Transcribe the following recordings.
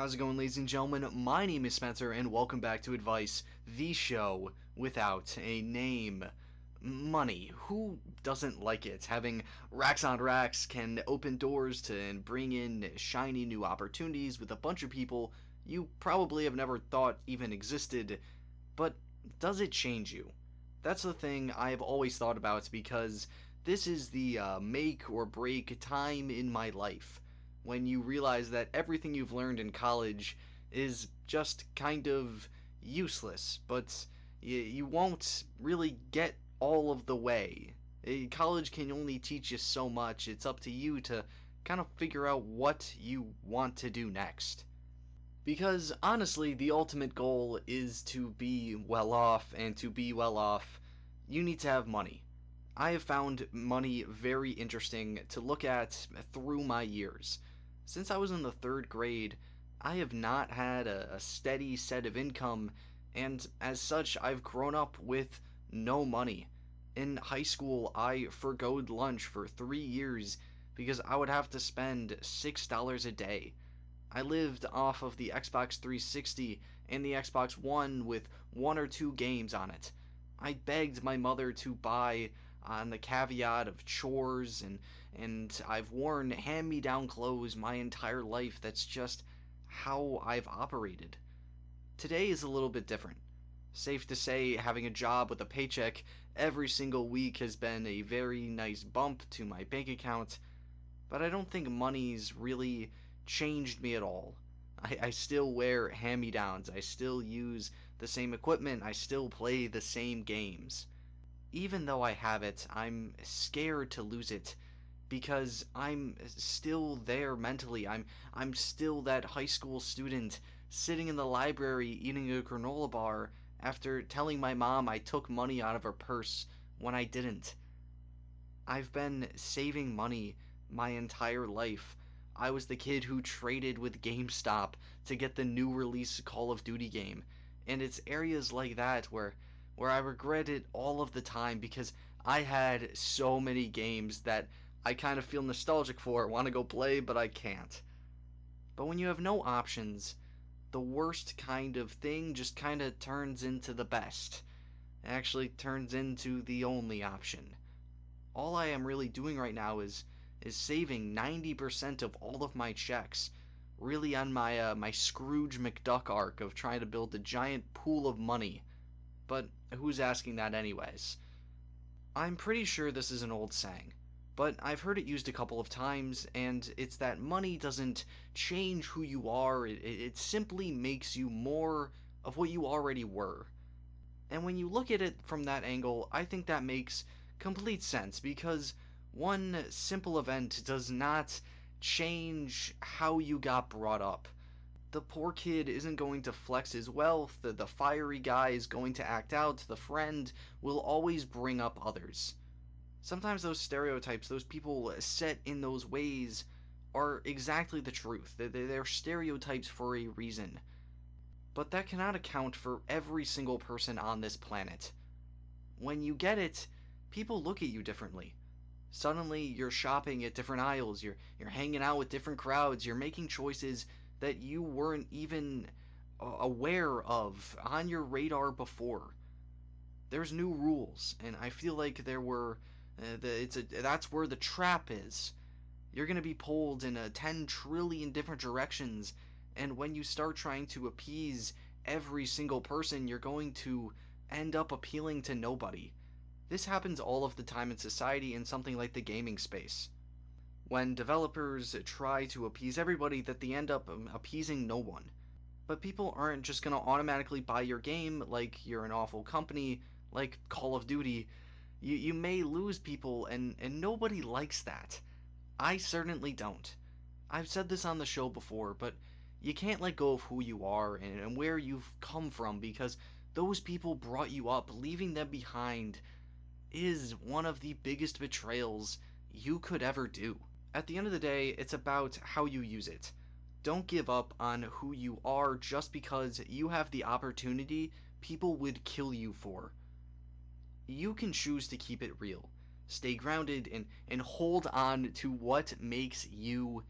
How's it going, ladies and gentlemen? My name is Spencer, and welcome back to Advice, the show without a name. Money. Who doesn't like it? Having racks on racks can open doors to and bring in shiny new opportunities with a bunch of people you probably have never thought even existed. But does it change you? That's the thing I've always thought about because this is the make or break time in my life when you realize that everything you've learned in college is just kind of useless, but you won't really get all of the way. College can only teach you so much. It's up to you to kind of figure out what you want to do next. Because honestly, the ultimate goal is to be well off, and to be well off, you need to have money. I have found money very interesting to look at through my years. Since I was in the 3rd grade, I have not had a steady set of income, and as such, I've grown up with no money. In high school, I forgoed lunch for 3 years because I would have to spend $6 a day. I lived off of the Xbox 360 and the Xbox One with 1 or 2 games on it. I begged my mother to buy on the caveat of chores, and I've worn hand-me-down clothes my entire life. That's just how I've operated. Today is a little bit different. Safe to say, having a job with a paycheck every single week has been a very nice bump to my bank account, but I don't think money's really changed me at all. I still wear hand-me-downs, I still use the same equipment, I still play the same games. Even though I have it, I'm scared to lose it because I'm still there mentally. I'm still that high school student sitting in the library eating a granola bar after telling my mom I took money out of her purse when I didn't. I've been saving money my entire life. I was the kid who traded with GameStop to get the new release Call of Duty game, and it's areas like that where I regret it all of the time because I had so many games that I kind of feel nostalgic for, want to go play, but I can't. But when you have no options, the worst kind of thing just kind of turns into the best. It actually turns into the only option. All I am really doing right now is saving 90% of all of my checks, really on my Scrooge McDuck arc of trying to build a giant pool of money. But who's asking that anyways? I'm pretty sure this is an old saying, but I've heard it used a couple of times, and it's that money doesn't change who you are, it simply makes you more of what you already were. And when you look at it from that angle, I think that makes complete sense, because one simple event does not change how you got brought up. The poor kid isn't going to flex his wealth, the fiery guy is going to act out, the friend will always bring up others. Sometimes those stereotypes, those people set in those ways, are exactly the truth. They're stereotypes for a reason. But that cannot account for every single person on this planet. When you get it, people look at you differently. Suddenly, you're shopping at different aisles, you're hanging out with different crowds, you're making choices that you weren't even aware of on your radar before. There's new rules, and I feel like there were, that's where the trap is. You're going to be pulled in 10 trillion different directions, and when you start trying to appease every single person, you're going to end up appealing to nobody. This happens all of the time in society in something like the gaming space. When developers try to appease everybody, that they end up appeasing no one. But people aren't just going to automatically buy your game like you're an awful company, like Call of Duty. You may lose people, and nobody likes that. I certainly don't. I've said this on the show before, but you can't let go of who you are and where you've come from, because those people brought you up. Leaving them behind is one of the biggest betrayals you could ever do. At the end of the day, it's about how you use it. Don't give up on who you are just because you have the opportunity people would kill you for. You can choose to keep it real. Stay grounded and hold on to what makes you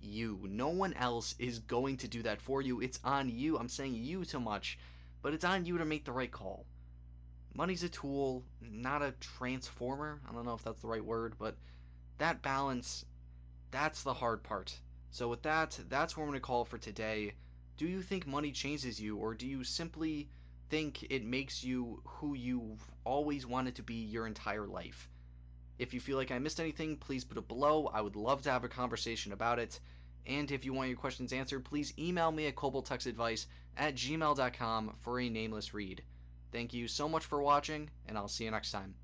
you. No one else is going to do that for you. It's on you. I'm saying you too much, but it's on you to make the right call. Money's a tool, not a transformer. I don't know if that's the right word, but that balance, that's the hard part. So with that, that's what I'm going to call for today. Do you think money changes you, or do you simply think it makes you who you've always wanted to be your entire life? If you feel like I missed anything, please put it below. I would love to have a conversation about it. And if you want your questions answered, please email me at koboltexadvice@gmail.com for a nameless read. Thank you so much for watching, and I'll see you next time.